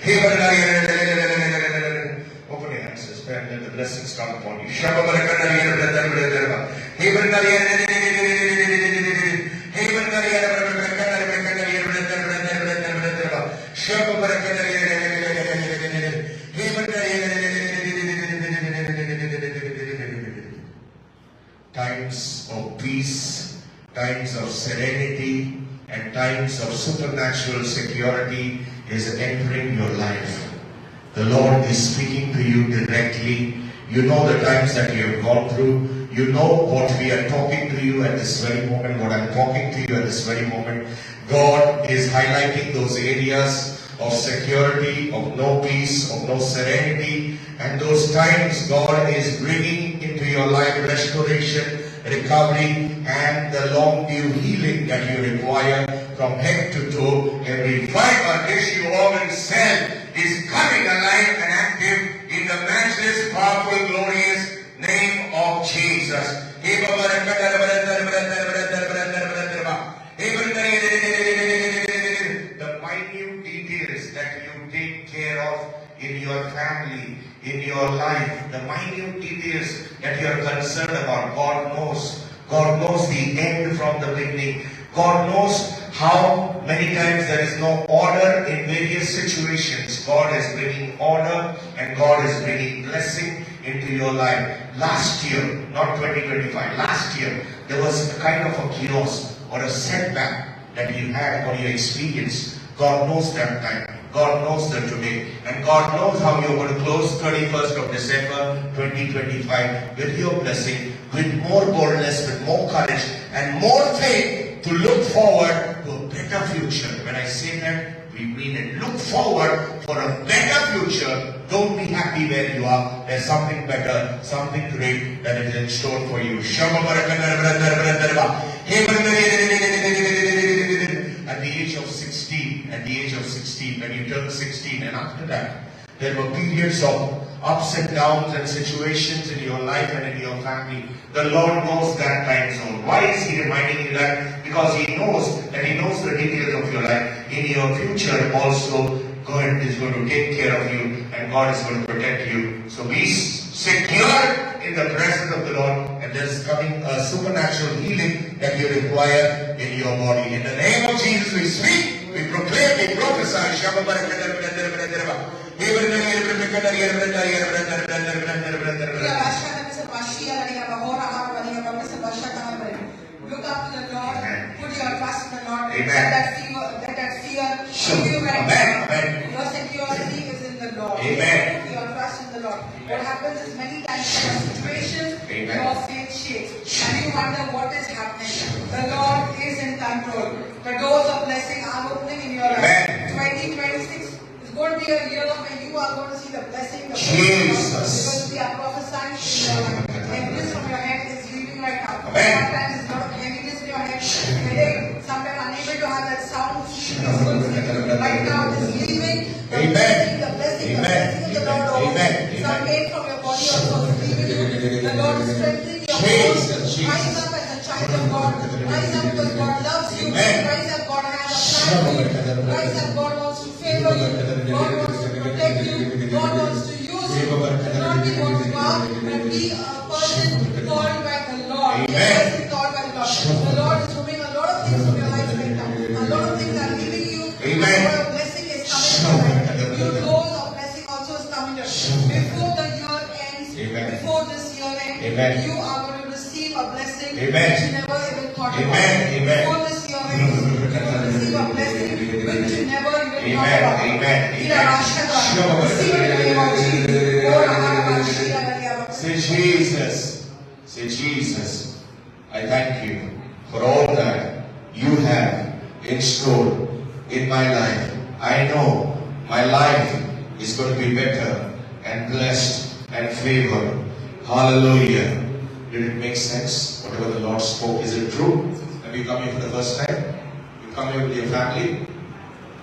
Open your hands, sister, and let the blessings come upon you. Times of peace, times of serenity, and times of supernatural security is entering your life. The Lord is speaking to you directly. You know the times that you have gone through. You know what we are talking to you at this very moment, what I'm talking to you at this very moment. God is highlighting those areas of security, of no peace, of no serenity, and those times God is bringing into your life restoration, recovery, and the long due healing that you require from head to toe. Every fiber, tissue, organ, cell is coming alive and active in the matchless, powerful, glorious name of Jesus. The minute details that you take care of in your family, in your life, the minute details that you are concerned about, God knows. God knows the end from the beginning. God knows how many times there is no order in various situations. God is bringing order and God is bringing blessing into your life. Last year, not 2025, last year, there was a kind of a chaos or a setback that you had or you experienced. God knows that time. God knows that today. And God knows how you're going to close 31st of December 2025 with your blessing, with more boldness, with more courage, and more faith to look forward to a better future. When I say that, we mean it. Look forward for a better future. Don't be happy where you are. There's something better, something great that is in store for you. At the age of 16, when you turn 16, and after that, there were periods of ups and downs and situations in your life and in your family. The Lord knows that time zone. Why is He reminding you that? Because He knows that He knows the details of your life. In your future also, God is going to take care of you and God is going to protect you. So be secure in the presence of the Lord, and there is coming a supernatural healing that you require in your body. In the name of Jesus we speak, we proclaim, we prophesy. Look up to the Lord. Amen. Put your trust in the Lord. Amen. Let that fear leave you right now. Your security is in the Lord. Amen. Put your trust in the Lord. What happens is many times in your situations, your faith shakes and you wonder what is happening. The Lord is in control. The doors of blessing are opening in your life. 2026 is going to be a year when you are going to see the blessing. Jesus. Because we are prophesying in your life. Heaviness from your head is leaving right now. Amen. Sometimes it's a lot of heaviness in your head. Headache. Sometimes unable to have that sound sleep. Right now it is leaving. The blessing of the Lord over. Some pain from your body also is leaving you. The Lord is strengthening your bones. Rise up as a child of God. Rise up because God loves you. Rise up, God has a plan for you. Rise up, God wants to favor you. God wants to protect you. God wants to use you. Do not be what you are, but be a person called by the Lord. Be a person called by the Lord. The Lord is doing a lot of things in your life right now. A lot of things are leaving you. Amen. A blessing is coming to you. Your doors of blessing also is coming to you. Before the year ends, before this year ends, you are going to receive a blessing which you never even thought about. Before this year ends, you will receive a blessing which you never even thought about. Receive it in the name of Jesus. Say Jesus. Say Jesus. I thank you for all that you have in store in my life. I know my life is going to be better and blessed and favored. Hallelujah. Did it make sense? Whatever the Lord spoke, is it true? Have you come here for the first time? You come here with your family?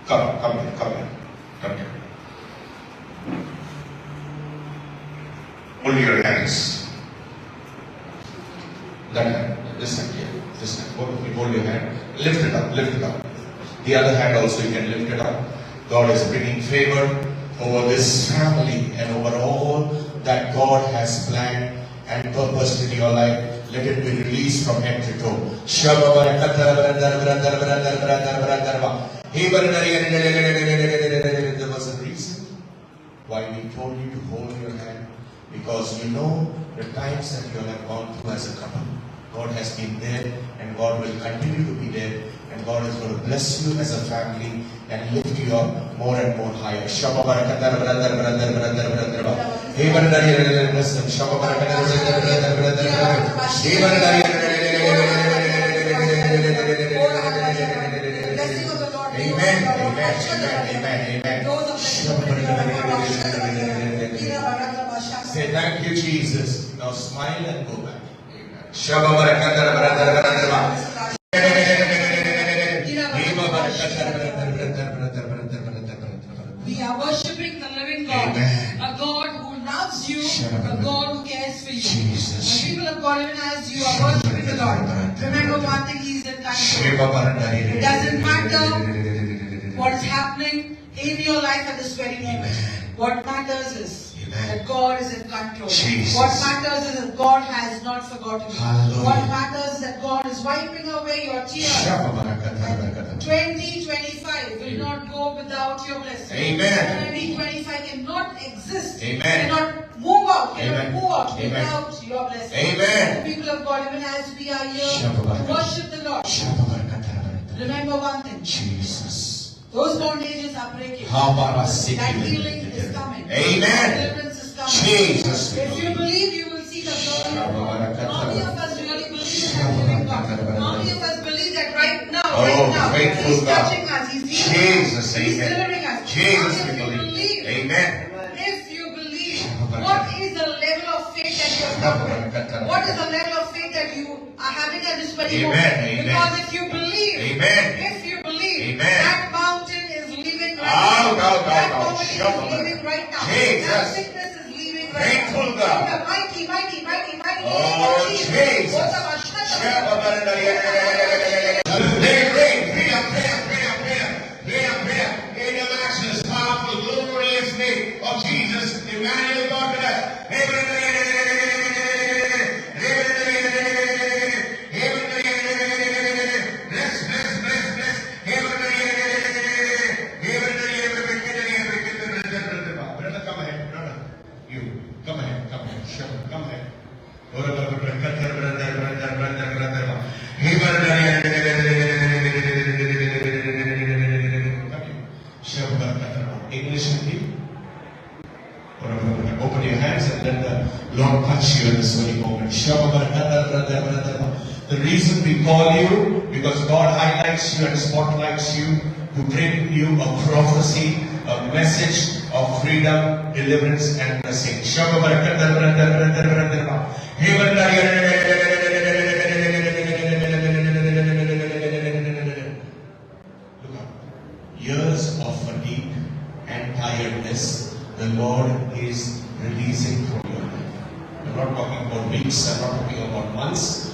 Come here. Hold your hands. That hand, this hand here, this hand. Hold your hand. Lift it up. The other hand also you can lift it up. God is bringing favor. over this family and over all that God has planned and purposed in your life. Let it be released from head to toe. There was a reason why we told you to hold your hand, because you know the times that you have gone through as a couple. God has been there and God will continue to be there, and God is going to bless you as a family and lift you up more and more higher. Blessing of the Lord. Amen, amen, amen, amen. Say thank you, Jesus. Now smile and go back. We are worshipping the living God. Amen. A God who loves you, a God who cares for you. Jesus. When people of God, even as you are worshipping the Lord, remember one thing, He is in control. It doesn't matter what is happening in your life at this very moment. What matters is that God is in control. Jesus. What matters is that God has not forgotten you. Hallelujah. What matters is that God is wiping away your tears. 2025 will not go without your blessing. Amen. 2025 cannot exist. Amen. Cannot move out. Cannot Amen. move out Amen. without your blessing. Amen. People of God, even as we are here to worship the Lord, remember one thing. Jesus. Those bondages are breaking. That That healing is coming. Amen. Deliverance is coming. Jesus. If you believe, you will see the glory of God. How many of us really believe in that living God? How many of us believe that right now, faithful He's God. touching us, He's healing Jesus, us, He's amen. delivering us? Jesus, How we many of you believe. believe? Amen. If you believe, what is the level of faith that you have got with? What is the level of faith that you are having at this very Amen, moment? amen. Because if you believe, Amen. Amen. Amen. That mountain is leaving right Out, now. out, That out, out. poverty is leaving right now. Jesus. That sickness is leaving right Faithful now. God. In the mighty name Oh, of Jesus. Jesus. Let it rain. Prayer, prayer, prayer, prayer. Prayer, prayer. In the matchless, powerful, glorious name of Jesus, Emmanuel God with us. Bless, bless, bless, bless. Brother, come ahead, brother. You, come ahead, come ahead. Sure, come ahead. English Hindi. Open your hands and let the Lord touch you at this very moment. The reason we call you, because God highlights you and spotlights you to bring you a prophecy, a message of freedom, deliverance, and blessing. Look up. Years of fatigue and tiredness, the Lord is releasing from your life. I'm not talking about weeks, I'm not talking about months.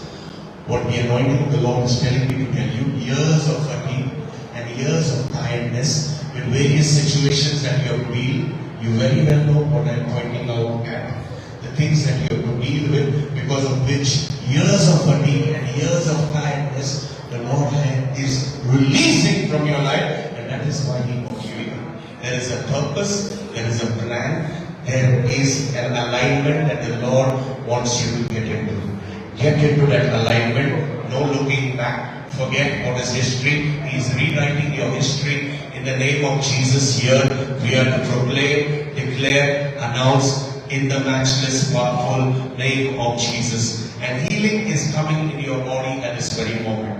What the anointing of the Lord is telling me to tell you, years of fatigue and years of tiredness in various situations that you have to deal. You very well know what I'm pointing out at. The things that you have to deal with, because of which years of fatigue and years of tiredness the Lord is releasing from your life, and that is why He wants you here. There is a purpose, there is a plan, there is an alignment that the Lord wants you to get into. Get into that alignment, no looking back. Forget what is history. He is rewriting your history in the name of Jesus here. We are to proclaim, declare, announce in the matchless, powerful name of Jesus. And healing is coming in your body at this very moment.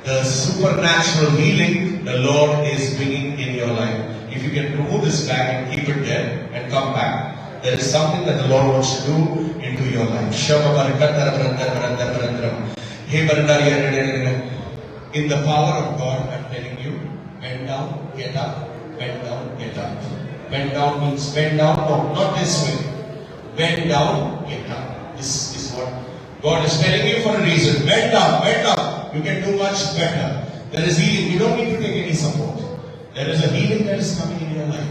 The supernatural healing the Lord is bringing in your life. If you can remove this bag and keep it there and come back, there is something that the Lord wants to do into your life. In the power of God, I'm telling you, bend down, get up, bend down, get up. Bend down means bend down, no, not this way. Bend down, get up. This is what God is telling you for a reason. Bend down, bend down. You can do much better. There is healing. You don't need to take any support. There is a healing that is coming in your life.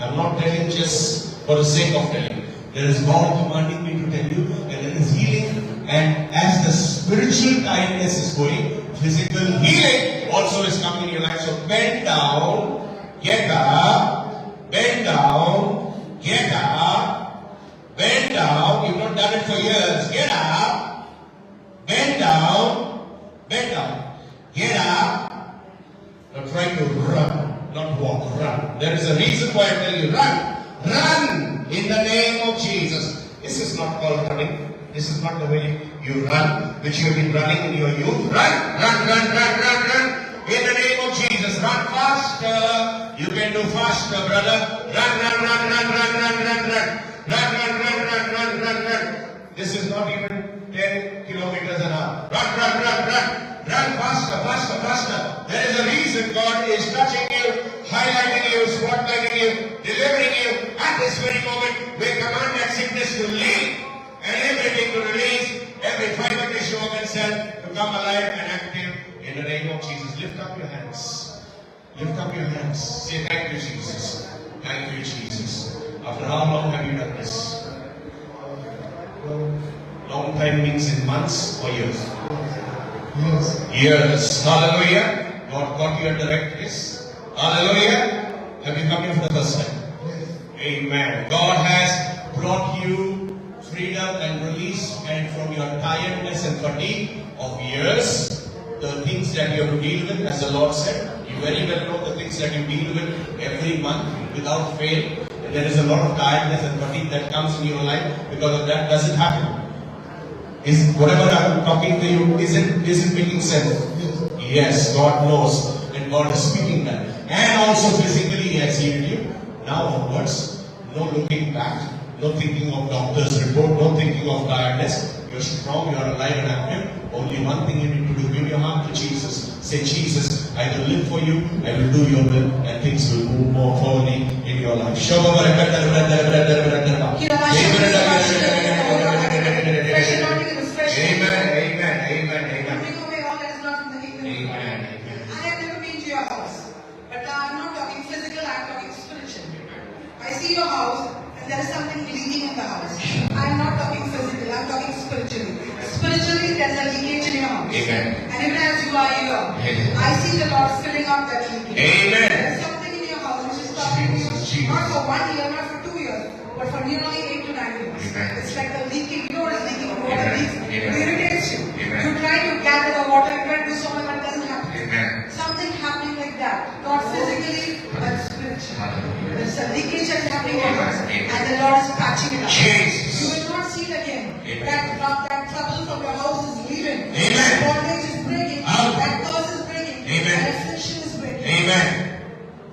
I'm not telling just for the sake of telling. There is God commanding me to tell you, and there is healing. And as the spiritual tiredness is going, physical healing also is coming in your life. So bend down, get up, bend down, get up, bend down. You've not done it for years. Get up, bend down, get up. Now try to run, not walk, run. There is a reason why I tell you run. Run in the name of Jesus. This is not called running. This is not the way you run, which you have been running in your youth. Run. In the name of Jesus. Run faster. You can do faster, brother. Run. This is not even 10 kilometers an hour. Run. Run faster. There is a reason God is touching you, highlighting you, spotlighting you, delivering you. At this very moment, we command that sickness to leave and everything to release, every fiber tissue organ cell to come alive and active in the name of Jesus. Lift up your hands. Say thank you, Jesus. Thank you, Jesus. After how long have you done this? Long time means in months or years? Years. Hallelujah. God got you at the right place. Hallelujah. Have you come here for the first time? Amen. God has brought you freedom and release and from your tiredness and fatigue of years, the things that you have to deal with, as the Lord said, you very well know the things that you deal with every month without fail. And there is a lot of tiredness and fatigue that comes in your life because of that. Does it happen? Is whatever I'm talking to you, is it making sense? Yes, God knows, and God is speaking that. And also physically He has healed you. Now onwards, no looking back, no thinking of doctor's report, no thinking of tiredness. You're strong, you're alive and active. Only one thing you need to do, give your heart to Jesus. Say, Jesus, I will live for you, I will do your will, and things will move more forwardly in your life. Amen. Bring away all that is not from the kingdom of God. Amen. I have never been to your house, but now I'm not talking physical, I'm talking spiritual. I see your house and there is something leaking in the house. I'm not talking physical, I'm talking spiritually. Spiritually, there's a leakage in your house. Amen. And even as you are here, Amen. I see the Lord filling up that leakage. Amen. There's something in your house which is stopping you, Jesus. not for 1 year, not for 2 years, but for nearly 8 to 9 years. Amen. It's like the leaking, you know what is leaking? Water Amen. leaks. Amen. It irritates you. Amen. You try to gather the water, you try to do something, but it doesn't happen. Amen. Something happening like that, not physically, but spiritually. Hallelujah. There's a leakage that's happening in us, Amen. and the Lord is patching it up. Jesus. You will not see it again. Amen. That trouble from your house is leaving. Amen. That bondage is breaking. Amen. That curse is breaking. Amen. That affliction is breaking. Amen.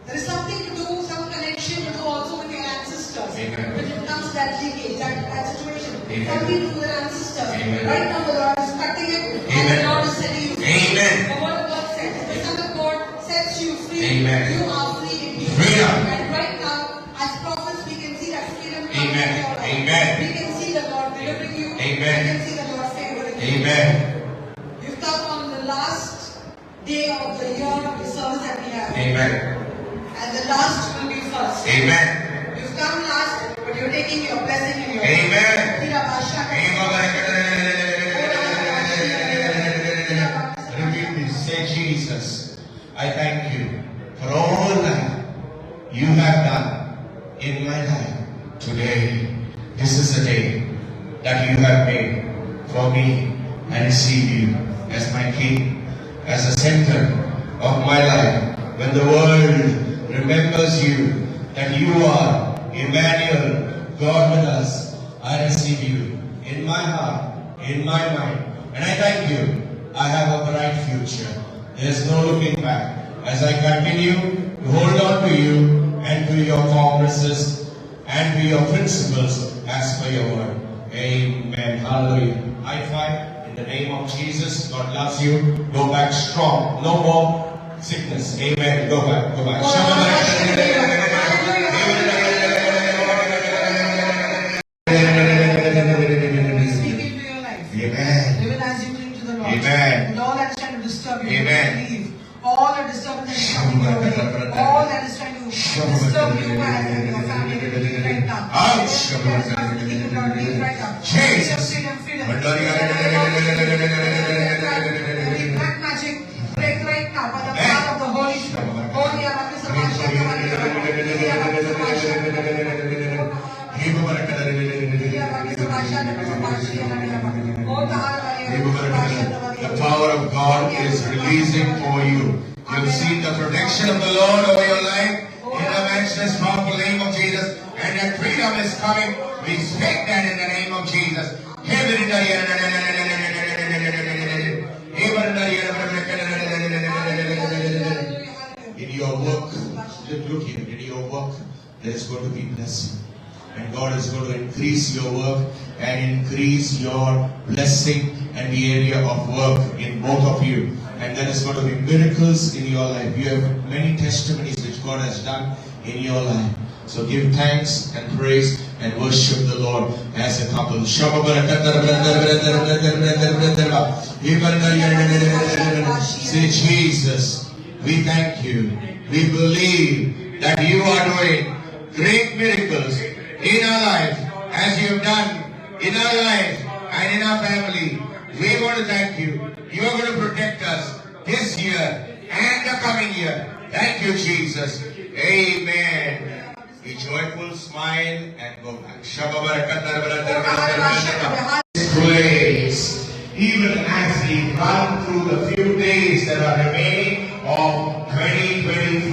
There is something to do, some connection to do also with your ancestors. Amen. When it comes to that leakage, that situation. Amen. Something to do with their ancestors. Amen. Right now the Lord is cutting it, and Amen. the Lord is setting you free. Amen. The word of God says, the Son of God sets you free. Amen. You are free indeed. Freedom. And right now, as prophets, we can see that freedom coming Amen. into your life. Amen. We can see the Lord delivering you. Amen. We can see the Lord favoring you. Amen. You've come on the last day of the year of the service that we have. Amen. And the last will be first. Amen. You've come last, but you're taking your blessing in your Amen. Repeat this. Say, Jesus, I thank you for all that you have done in my life today. This is the day that you have made for me. I receive you as my King, as the center of my life. When the world remembers you, that you are Emmanuel, God with us, I receive you in my heart, in my mind. And I thank you. I have a bright future. There's no looking back. As I continue to hold on to you and to your promises and to your principles as per your word. Amen. Hallelujah. High five in the name of Jesus. God loves you. Go back strong. No more sickness. Amen. Go back. Go back. Speak into your life. Amen. Even as you cling to the Lord. Amen. And all that's trying to disturb you, Amen. leave. all the disturbance coming your way, all that is trying to disturb you and your family right now. Jesus. Freedom. Every black magic break right now by the power of the Holy Spirit. Holy The power of God is releasing over you. You've seen the protection of the Lord over your life in the matchless powerful name of Jesus. And that freedom is coming. We speak that in the name of Jesus. In your work, look here, in your work, there is going to be blessing. And God is going to increase your work and increase your blessing and the area of work in both of you. And there is going to be miracles in your life. You have many testimonies which God has done in your life. So give thanks and praise and worship the Lord as a couple. Say, Jesus, we thank you. We believe that you are doing great miracles in our life as you have done in our life and in our family. We want to thank you. You are going to protect us this year and the coming year. Thank you, Jesus. Amen. Be joyful, smile, and go back. Praise. Even as we run through the few days that are remaining of 2025,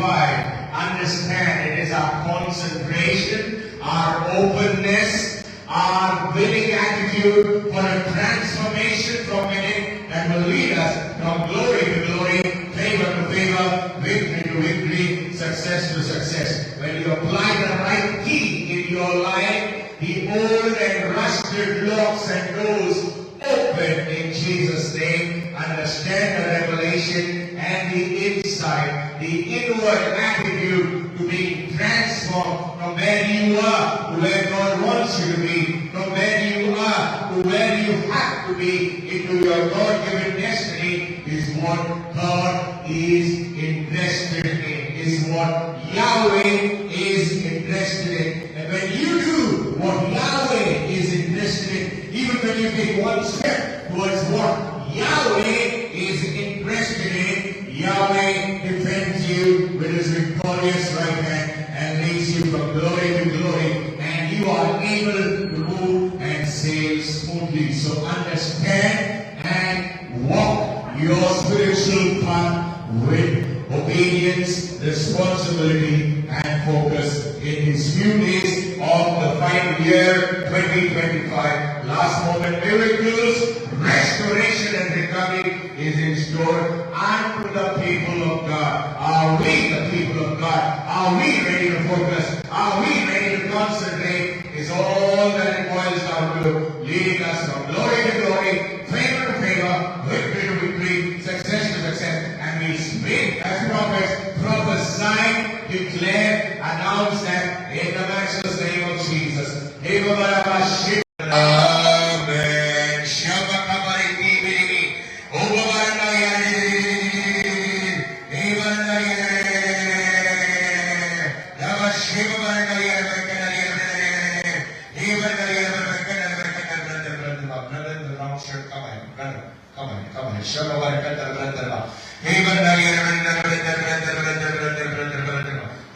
understand it is our concentration, our openness, our willing attitude for a transformation from within that will lead us from glory to glory, favor to favor, victory to victory, success to success. When you apply the right key in your life, the old and rusted locks and doors open in Jesus' name. Understand the revelation and the insight, the inward attitude to be transformed from where you are to where God wants you to be, from where you are to where you have to be into your God-given destiny is what God is invested in, is what Yahweh is interested in. And when you do what Yahweh is interested in, even when you take one step towards what Yahweh is interested in, Yahweh defends you with his victorious right hand and leads you from glory to glory, and you are able to move and sail smoothly. So understand and walk your spiritual path with obedience, responsibility, and focus in these few days of the final year 2025. Last moment miracles, restoration and recovery is in store unto the people of God. Are we the people of God? Are we ready to focus? Are we ready to concentrate? Is all that it boils down to, leading us from glory to glory, favor to favor, victory to victory, success to success. And we speak as prophets, prophesy, declare, announce that in the matchless name of Jesus. Amen.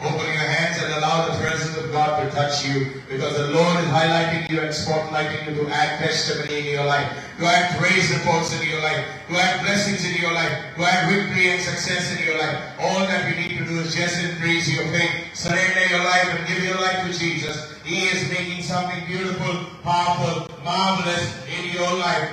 Open your hands and allow the presence of God to touch you, because the Lord is highlighting you and spotlighting you to add testimony in your life, to add praise reports in your life, to add blessings in your life, to add victory and success in your life. All that you need to do is just increase your faith, surrender your life and give your life to Jesus. He is making something beautiful, powerful, marvelous in your life.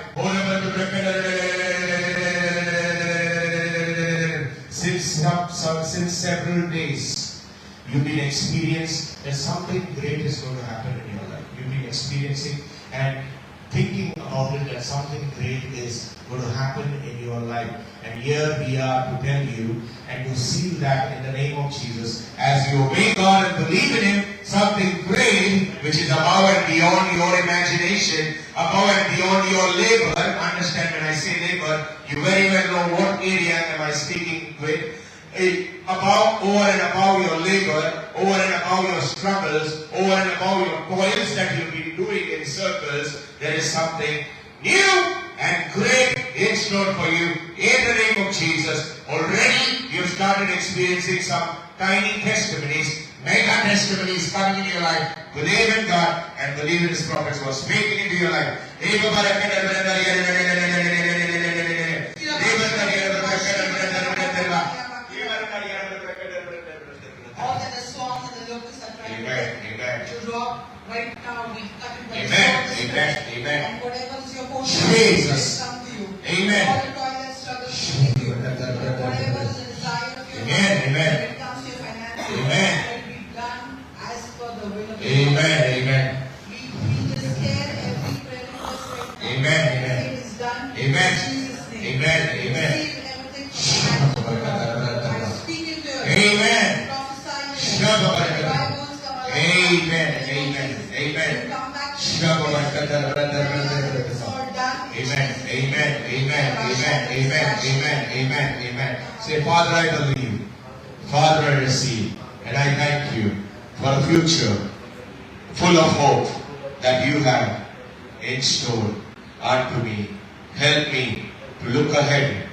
Since several days, you've been experiencing that something great is going to happen in your life. You've been experiencing and thinking about it, that something great is going to happen in your life. And here we are to tell you and to seal that in the name of Jesus. As you obey God and believe in Him, something great which is above and beyond your imagination, above and beyond your labor. Understand, when I say labor, you very well know what area am I speaking with. Above, over and above your labor, over and above your struggles, over and above your toils that you've been doing in circles, there is something new and great in store for you in the name of Jesus. Already you've started experiencing some tiny testimonies, mega testimonies coming in your life. Believe in God and believe in His prophets who are speaking into your life. All that the swans and the locusts are trying to drop, right now we cut it by the sword of the Spirit. And whatever is your portion, Jesus. will come to you. Amen. All the toil and struggle will leave you. Whatever is the desire of your Amen. heart, Amen. when it comes to your finances, Amen. let it be done as per the will of God. Amen. We just care every prayer request right now. Amen. Everything is done Amen. in Jesus' name. Amen. Amen. Receive everything from the hand of God. I speak into your life. Amen. Prophesy into Amen. your life. Dry bones come alive. Amen. Amen. Amen. You come back to Amen. it's all done. Amen. Amen. Amen. Amen. Amen. Amen. Say, Father, I believe. Father, I receive. And I thank you for a future full of hope that you have in store unto me. Help me to look ahead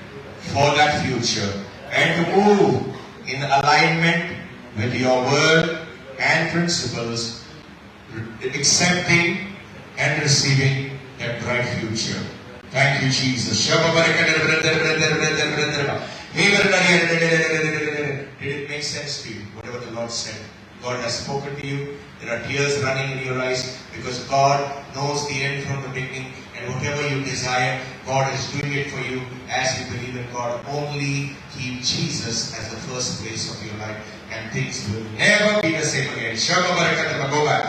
for that future and to move in alignment with your word and principles, accepting and receiving a bright future. Thank you, Jesus. Did it make sense to you? Whatever the Lord said. God has spoken to you. There are tears running in your eyes because God knows the end from the beginning, and whatever you desire, God is doing it for you as you believe in God. Only keep Jesus as the first place of your life, and things will never be the same again. Go back.